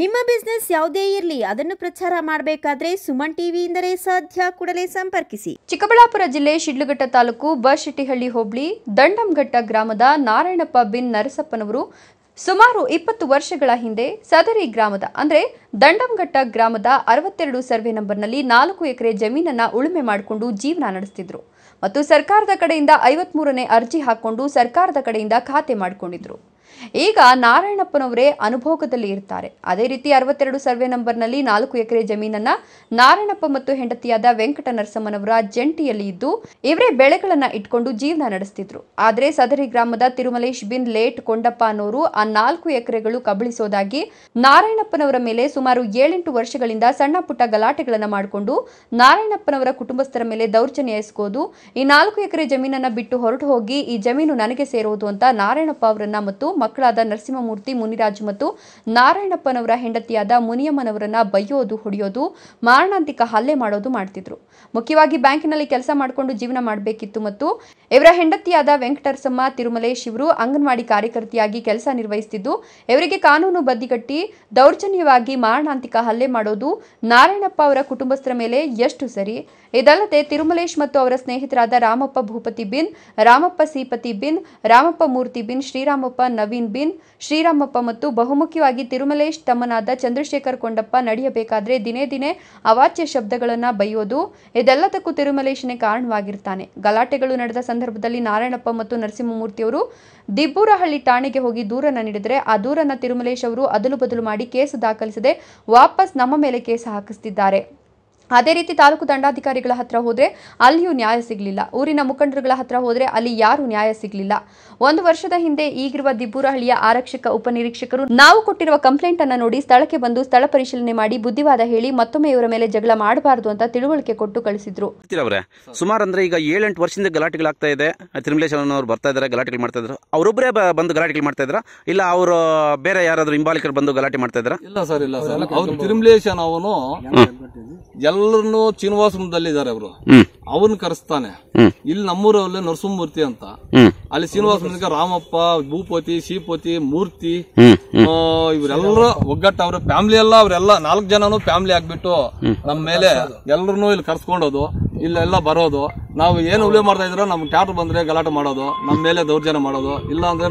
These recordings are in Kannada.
ನಿಮ್ಮ ಬಿಸ್ನೆಸ್ ಯಾವುದೇ ಇರಲಿ ಅದನ್ನು ಪ್ರಚಾರ ಮಾಡಬೇಕಾದ್ರೆ ಸುಮನ್ ಟಿವಿಯಿಂದಲೇ ಸಾಧ್ಯ. ಕೂಡಲೇ ಸಂಪರ್ಕಿಸಿ. ಚಿಕ್ಕಬಳ್ಳಾಪುರ ಜಿಲ್ಲೆ ಶಿಡ್ಲಘಟ್ಟ ತಾಲೂಕು ಬಶೆಟ್ಟಿಹಳ್ಳಿ ಹೋಬಳಿ ದಂಡಂಘಟ್ಟ ಗ್ರಾಮದ ನಾರಾಯಣಪ್ಪ ಬಿನ್ ನರಸಪ್ಪನವರು ಸುಮಾರು 20 ವರ್ಷಗಳ ಹಿಂದೆ ಸದರಿ ಗ್ರಾಮದ ಅಂದರೆ ದಂಡಂಘಟ್ಟ ಗ್ರಾಮದ 62 ಸರ್ವೆ ನಂಬರ್ನಲ್ಲಿ 4 ಎಕರೆ ಜಮೀನನ್ನ ಉಳುಮೆ ಮಾಡಿಕೊಂಡು ಜೀವನ ನಡೆಸುತ್ತಿದ್ರು ಮತ್ತು ಸರ್ಕಾರದ ಕಡೆಯಿಂದ 53ನೇ ಅರ್ಜಿ ಹಾಕೊಂಡು ಸರ್ಕಾರದ ಕಡೆಯಿಂದ ಖಾತೆ ಮಾಡಿಕೊಂಡಿದ್ರು. ಈಗ ನಾರಾಯಣಪ್ಪನವರೇ ಅನುಭೋಗದಲ್ಲಿ ಇರ್ತಾರೆ. ಅದೇ ರೀತಿ 62 ಸರ್ವೆ ನಂಬರ್ನಲ್ಲಿ 4 ಎಕರೆ ಜಮೀನನ್ನ ನಾರಾಯಣಪ್ಪ ಮತ್ತು ಹೆಂಡತಿಯಾದ ವೆಂಕಟ ನರಸಮ್ಮನವರ ಜಂಟಿಯಲ್ಲಿ ಇದ್ದು ಇವರೇ ಬೆಳೆಗಳನ್ನ ಇಟ್ಕೊಂಡು ಜೀವನ ನಡೆಸುತ್ತಿದ್ರು. ಆದ್ರೆ ಸದರಿ ಗ್ರಾಮದ ತಿರುಮಲೇಶ್ ಬಿನ್ ಲೇಟ್ ಕೊಂಡಪ್ಪ ಅನ್ನೋರು ಆ 4 ಎಕರೆಗಳು ಕಬಳಿಸೋದಾಗಿ ನಾರಾಯಣಪ್ಪನವರ ಮೇಲೆ ಸುಮಾರು 7-8 ವರ್ಷಗಳಿಂದ ಸಣ್ಣ ಪುಟ್ಟ ಗಲಾಟೆಗಳನ್ನ ಮಾಡಿಕೊಂಡು ನಾರಾಯಣಪ್ಪನವರ ಕುಟುಂಬಸ್ಥರ ಮೇಲೆ ದೌರ್ಜನ್ಯ ಎಸಗೋದು, ಈ 4 ಎಕರೆ ಜಮೀನನ್ನ ಬಿಟ್ಟು ಹೊರಟು ಹೋಗಿ ಈ ಜಮೀನು ನನಗೆ ಸೇರೋದು ಅಂತ ನಾರಾಯಣಪ್ಪ ಅವರನ್ನ ಮತ್ತು ಮಕ್ಕಳಾದ ನರಸಿಂಹಮೂರ್ತಿ, ಮುನಿರಾಜು ಮತ್ತು ನಾರಾಯಣಪ್ಪನವರ ಹೆಂಡತಿಯಾದ ಮುನಿಯಮ್ಮನವರನ್ನ ಬೈಯೋದು, ಹೊಡೆಯೋದು, ಮಾರಣಾಂತಿಕ ಹಲ್ಲೆ ಮಾಡೋದು ಮಾಡ್ತಿದ್ರು. ಮುಖ್ಯವಾಗಿ ಬ್ಯಾಂಕಿನಲ್ಲಿ ಕೆಲಸ ಮಾಡಿಕೊಂಡು ಜೀವನ ಮಾಡಬೇಕಿತ್ತು ಮತ್ತು ಇವರ ಹೆಂಡತಿಯಾದ ವೆಂಕಟರಸಮ್ಮ ತಿರುಮಲೇಶ್ ಇವರು ಅಂಗನವಾಡಿ ಕಾರ್ಯಕರ್ತೆಯಾಗಿ ಕೆಲಸ ನಿರ್ವಹಿಸುತ್ತಿದ್ದು ಇವರಿಗೆ ಕಾನೂನು ಬದಿಗಟ್ಟಿ ದೌರ್ಜನ್ಯವಾಗಿ ಮಾರಣಾಂತಿಕ ಹಲ್ಲೆ ಮಾಡೋದು ನಾರಾಯಣಪ್ಪ ಅವರ ಕುಟುಂಬಸ್ಥರ ಮೇಲೆ ಎಷ್ಟು ಸರಿ? ಇದಲ್ಲದೆ ತಿರುಮಲೇಶ್ ಮತ್ತು ಅವರ ಸ್ನೇಹಿತರಾದ ರಾಮಪ್ಪ ಭೂಪತಿ ಬಿನ್, ರಾಮಪ್ಪ ಸೀಪತಿ ಬಿನ್, ರಾಮಪ್ಪ ಮೂರ್ತಿ ಬಿನ್, ಶ್ರೀರಾಮಪ್ಪ ನವೀನ್ ಬಿನ್, ಶ್ರೀರಾಮಪ್ಪ ಮತ್ತು ಬಹುಮುಖ್ಯವಾಗಿ ತಿರುಮಲೇಶ್ ತಮ್ಮನಾದ ಚಂದ್ರಶೇಖರ್ ಕೊಂಡಪ್ಪ ನಡೆಯಬೇಕಾದ್ರೆ ದಿನೇ ದಿನೇ ಅವಾಚ್ಯ ಶಬ್ದಗಳನ್ನ ಬೈಯೋದು, ಇದೆಲ್ಲದಕ್ಕೂ ತಿರುಮಲೇಶನೇ ಕಾರಣವಾಗಿರ್ತಾನೆ. ಗಲಾಟೆಗಳು ನಡೆದ ಸಂದರ್ಭದಲ್ಲಿ ನಾರಾಯಣಪ್ಪ ಮತ್ತು ನರಸಿಂಹಮೂರ್ತಿಯವರು ದಿಬ್ಬೂರಹಳ್ಳಿ ಠಾಣೆಗೆ ಹೋಗಿ ದೂರನ್ನ ನೀಡಿದರೆ ಆ ದೂರನ್ನ ತಿರುಮಲೇಶ್ ಅವರು ಅದಲು ಬದಲು ಮಾಡಿ ಕೇಸು ದಾಖಲಿಸದೆ ವಾಪಸ್ ನಮ್ಮ ಮೇಲೆ ಕೇಸು ಹಾಕಿಸ್ತಿದ್ದಾರೆ. ಅದೇ ರೀತಿ ತಾಲೂಕು ದಂಡಾಧಿಕಾರಿಗಳ ಹತ್ರ ಹೋದ್ರೆ ಅಲ್ಲಿಯೂ ನ್ಯಾಯ ಸಿಗಲಿಲ್ಲ. ಊರಿನ ಮುಖಂಡರುಗಳ ಹತ್ರ ಹೋದ್ರೆ ಅಲ್ಲಿ ಯಾರು ನ್ಯಾಯ ಸಿಗಲಿಲ್ಲ. 1 ವರ್ಷದ ಹಿಂದೆ ಈಗಿರುವ ದಿಬ್ಬೂರಹಳ್ಳಿಯ ಆರಕ್ಷಕ ಉಪನಿರೀಕ್ಷಕರು ನಾವು ಕೊಟ್ಟಿರುವ ಕಂಪ್ಲೇಂಟ್ ಅನ್ನ ನೋಡಿ ಸ್ಥಳಕ್ಕೆ ಬಂದು ಸ್ಥಳ ಪರಿಶೀಲನೆ ಮಾಡಿ ಬುದ್ಧಿವಾದ ಹೇಳಿ ಮತ್ತೊಮ್ಮೆ ಇವರ ಮೇಲೆ ಜಗಳ ಮಾಡಬಾರದು ಅಂತ ತಿಳುವಳಿಕೆ ಕೊಟ್ಟು ಕಳಿಸಿದ್ರು. ಸುಮಾರು ಅಂದ್ರೆ ಈಗ 7-8 ವರ್ಷದಿಂದ ಗಲಾಟೆಗಳಾಗ್ತಾ ಇದೆ. ತಿರುಮಲೇಶ್ ಅವರು ಬರ್ತಾ ಇದ್ದಾರೆ, ಗಲಾಟೆಗಳು ಮಾಡ್ತಾ ಇದ್ರು. ಅವರೊಬ್ಬರೇ ಬಂದು ಗಲಾಟೆಗಳು ಮಾಡ್ತಾ ಇದ್ರ, ಇಲ್ಲ ಅವರು ಬೇರೆ ಯಾರಾದ್ರೂ ಹಿಂಬಾಲಿಕರು ಬಂದು ಗಲಾಟೆ ಮಾಡ್ತಾ ಇದ್ರ? ಇಲ್ಲ ಸರ್, ಇಲ್ಲ ಸರ್. ಅವ್ರು ತಿರುಮಲೇಶ್ ಅವನು ಎಲ್ಲರನ್ನು ಶ್ರೀನಿವಾಸದಲ್ಲಿ ಇದಾರೆ. ಅವರು ಅವನ್ ಕರೆಸ್ತಾನೆ. ಇಲ್ಲಿ ನಮ್ಮೂರಲ್ಲಿ ನರಸಿಂಹಮೂರ್ತಿ ಅಂತ, ಅಲ್ಲಿ ಶ್ರೀನಿವಾಸ ರಾಮಪ್ಪ, ಭೂಪತಿ, ಶ್ರೀಪತಿ, ಮೂರ್ತಿ ಇವರೆಲ್ಲರೂ ಒಗ್ಗಟ್ಟ ಅವ್ರ ಫ್ಯಾಮಿಲಿ ಎಲ್ಲ, ಅವರೆಲ್ಲ 4 ಜನನು ಫ್ಯಾಮಿಲಿ ಆಗ್ಬಿಟ್ಟು ನಮ್ಮ ಮೇಲೆ ಎಲ್ಲರನ್ನು ಇಲ್ಲಿ ಕರ್ಸ್ಕೊಂಡೋದು, ಇಲ್ಲೆಲ್ಲ ಬರೋದು. ನಾವು ಏನು ಉಳಿವೆ ಮಾಡ್ತಾ ಇದ್ರೆ ನಮ್ ಟ್ಯಾಕ್ಟರ್ ಬಂದ್ರೆ ಗಲಾಟೆ ಮಾಡೋದು, ನಮ್ಮ ಮೇಲೆ ದೌರ್ಜನ್ಯ ಮಾಡೋದು. ಇಲ್ಲ ಅಂದ್ರೆ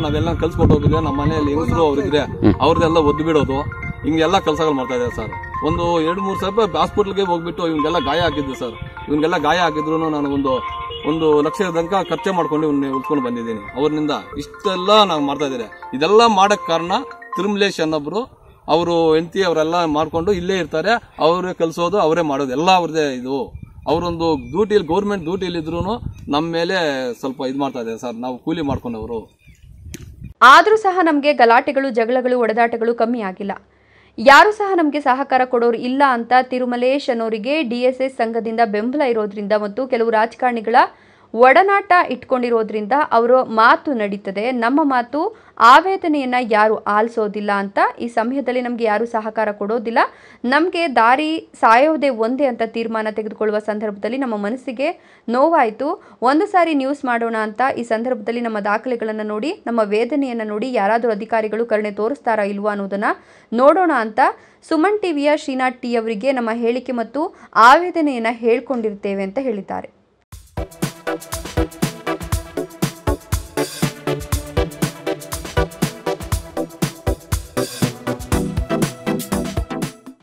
ನಾವೆಲ್ಲ ಕಲ್ಸ್ಕೊಟ್ಟು ಹೋಗಿದ್ರೆ ನಮ್ಮ ಮನೆಯಲ್ಲಿ ಹೆಂಗಸರು ಅವ್ರಿದ್ರೆ ಅವ್ರದ್ದೆಲ್ಲ ಒದ್ದು ಬಿಡೋದು. ಹಿಂಗೆಲ್ಲ ಕೆಲಸಗಳು ಮಾಡ್ತಾ ಇದ್ದಾರೆ ಸರ್. ಒಂದು 2-3 ಸಾವಿರ ಹಾಸ್ಪಿಟಲ್ಗೆ ಹೋಗ್ಬಿಟ್ಟು ಇವ್ನಿಗೆಲ್ಲ ಗಾಯ ಹಾಕಿದ್ದೆ ಸರ್. ಇವ್ನಿಗೆಲ್ಲ ಗಾಯ ಹಾಕಿದ್ರು ನಾನು ಒಂದು ಲಕ್ಷದ ತನಕ ಖರ್ಚು ಮಾಡ್ಕೊಂಡು ಇವ್ನ ಉಳ್ಸ್ಕೊಂಡು ಬಂದಿದ್ದೀನಿ. ಅವ್ರನಿಂದ ಇಷ್ಟೆಲ್ಲ ನಾವು ಮಾಡ್ತಾ ಇದ್ದಾರೆ. ಇದೆಲ್ಲ ಮಾಡಕ್ ಕಾರಣ ತಿರುಮಲೇಶ್ ಅನ್ನೊಬ್ರು, ಅವರು ಹೆಂಡತಿ ಅವರೆಲ್ಲ ಮಾಡ್ಕೊಂಡು ಇಲ್ಲೇ ಇರ್ತಾರೆ. ಅವರೇ ಕಲ್ಸೋದು, ಅವರೇ ಮಾಡೋದು, ಎಲ್ಲ ಅವ್ರದೇ. ಇದು ಅವರೊಂದು ಡ್ಯೂಟಿಲಿ, ಗೌರ್ಮೆಂಟ್ ಡ್ಯೂಟಿಲಿ ಇದ್ರು ನಮ್ಮ ಮೇಲೆ ಸ್ವಲ್ಪ ಇದು ಮಾಡ್ತಾ ಇದ್ದಾರೆ ಸರ್. ನಾವು ಕೂಲಿ ಮಾಡ್ಕೊಂಡವರು. ಆದರೂ ಸಹ ನಮಗೆ ಗಲಾಟೆಗಳು, ಜಗಳಗಳು, ಒಡೆದಾಟಗಳು ಕಮ್ಮಿ ಆಗಿಲ್ಲ. ಯಾರು ಸಹ ನಮಗೆ ಸಹಕಾರ ಕೊಡೋರು ಇಲ್ಲ ಅಂತ ತಿರುಮಲೇಶ್ ಅನ್ನೋರಿಗೆ DSS ಸಂಘದಿಂದ ಬೆಂಬಲ ಇರೋದ್ರಿಂದ ಮತ್ತು ಕೆಲವು ರಾಜಕಾರಣಿಗಳ ಒಡನಾಟ ಇಟ್ಕೊಂಡಿರೋದ್ರಿಂದ ಅವರ ಮಾತು ನಡೀತದೆ. ನಮ್ಮ ಮಾತು ಆವೇದನೆಯನ್ನ ಯಾರು ಆಲಿಸೋದಿಲ್ಲ ಅಂತ ಈ ಸಮಯದಲ್ಲಿ ನಮಗೆ ಯಾರು ಸಹಕಾರ ಕೊಡೋದಿಲ್ಲ. ನಮಗೆ ದಾರಿ ಸಾಯೋದೇ ಒಂದೇ ಅಂತ ತೀರ್ಮಾನ ತೆಗೆದುಕೊಳ್ಳುವ ಸಂದರ್ಭದಲ್ಲಿ ನಮ್ಮ ಮನಸ್ಸಿಗೆ ನೋವಾಯಿತು. ಒಂದು ಸಾರಿ ನ್ಯೂಸ್ ಮಾಡೋಣ ಅಂತ ಈ ಸಂದರ್ಭದಲ್ಲಿ ನಮ್ಮ ದಾಖಲೆಗಳನ್ನು ನೋಡಿ, ನಮ್ಮ ವೇದನೆಯನ್ನು ನೋಡಿ ಯಾರಾದರೂ ಅಧಿಕಾರಿಗಳು ಕರುಣೆ ತೋರಿಸ್ತಾರಾ ಇಲ್ವಾ ಅನ್ನೋದನ್ನ ನೋಡೋಣ ಅಂತ ಸುಮನ್ ಟಿವಿಯ ಶ್ರೀನಾಥ್ ಟಿ ಅವರಿಗೆ ನಮ್ಮ ಹೇಳಿಕೆ ಮತ್ತು ಆವೇದನೆಯನ್ನು ಹೇಳ್ಕೊಂಡಿರ್ತೇವೆ ಅಂತ ಹೇಳಿದ್ದಾರೆ.